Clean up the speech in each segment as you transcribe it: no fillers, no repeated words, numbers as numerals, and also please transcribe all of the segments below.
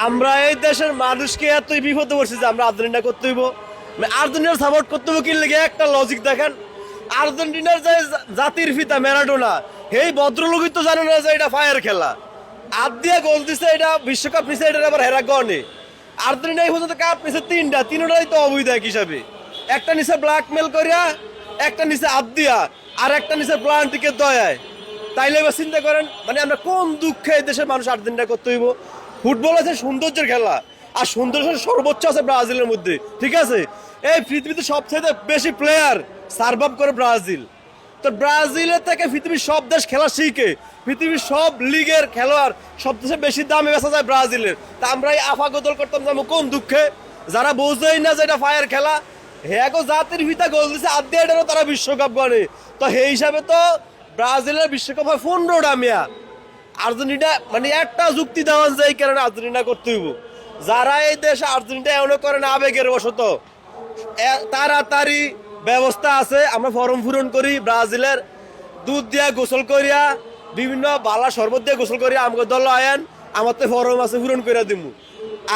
আমরা এই দেশের মানুষকে এতই বিপদে পড়ছি যে আমরা আর্জেন্টিনা করতে হইব, আর্জেন্টিনার সাপোর্ট করতে হইব কি লেগে একটা লজিক দেখেন। আর্জেন্টিনার যে জাতির পিতা ম্যারাডোনা, এই ভদ্রলোকই তো জানে না যে এটা ফায়ার খেলা। আর দিয়ে গোল দিছে, এটা বিশ্বকাপ নিছে, এটা আবার হেরা গনে। আর্জেন্টিনা এই পর্যন্ত কাপ নিছে তিনটাই তো অবৈধ এক হিসাবে। একটা নিচে ব্ল্যাকমেল করিয়া, একটা নিচে আদ দিয়া, আর একটা নিচে প্লান্টিকে দয়ায়। তাইলে এবার চিন্তা করেন, মানে আমরা কোন দুঃখে এই দেশের মানুষ আর্জেন্টিনা করতে হইব। ফুটবল আছে সৌন্দর্যের খেলা, আর সৌন্দর্য সর্বোচ্চ আছে ব্রাজিলের মধ্যে, ঠিক আছে। এই পৃথিবীতে সবচেয়ে বেশি প্লেয়ার সার্ভ আপ করে ব্রাজিল। তো ব্রাজিলের থেকে পৃথিবীর সব দেশ খেলা শিখে, পৃথিবীর সব লিগের খেলোয়াড় সব দেশে বেশি দামে বেচা যায় ব্রাজিলের। তা আমরা এই আফাগোদল করতাম যাবো কোন দুঃখে, যারা বোঝেই না যে এটা ফায়ার খেলা। হ্যাঁ গো, জাতির ভিতা গোল দিছে আদ্যে, এটারও তারা বিশ্বকাপ গনে। তো সেই হিসাবে তো ব্রাজিলের বিশ্বকাপ হয় 15টা মেয়া। আর্জেন্টিনা মানে একটা যুক্তি দেওয়া যায় এই কারণে আর্জেন্টিনা করতে হইব। যারা এই দেশে আর্জেন্টিনা এমন করে না আবেগের বশত, তাড়াতাড়ি ব্যবস্থা আছে, আমরা ফর্ম পূরণ করি ব্রাজিলের, দুধ দিয়া গোসল করিয়া, বিভিন্ন বালা শরবত দিয়ে গোসল করিয়া আমাকে দল আয়েন, আমার তো ফর্ম আছে পূরণ করে দিব।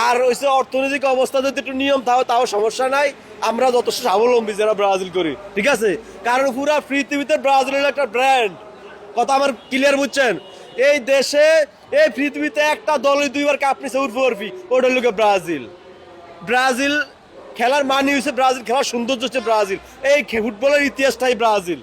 আর হচ্ছে অর্থনৈতিক অবস্থা যদি একটু নিয়ম তাও সমস্যা নাই, আমরা যথেষ্ট স্বাবলম্বী যারা ব্রাজিল করি, ঠিক আছে। কারণ পুরা পৃথিবীতে ব্রাজিলের একটা ব্র্যান্ড, কথা আমার ক্লিয়ার বুঝছেন। এই দেশে এই পৃথিবীতে একটা দলই দুইবার কাপ নিছে উর্ফি, ওটা লোকে ব্রাজিল। ব্রাজিল খেলার মানি হচ্ছে ব্রাজিল, খেলার সৌন্দর্য হচ্ছে ব্রাজিল, এই ফুটবলের ইতিহাসটাই ব্রাজিল।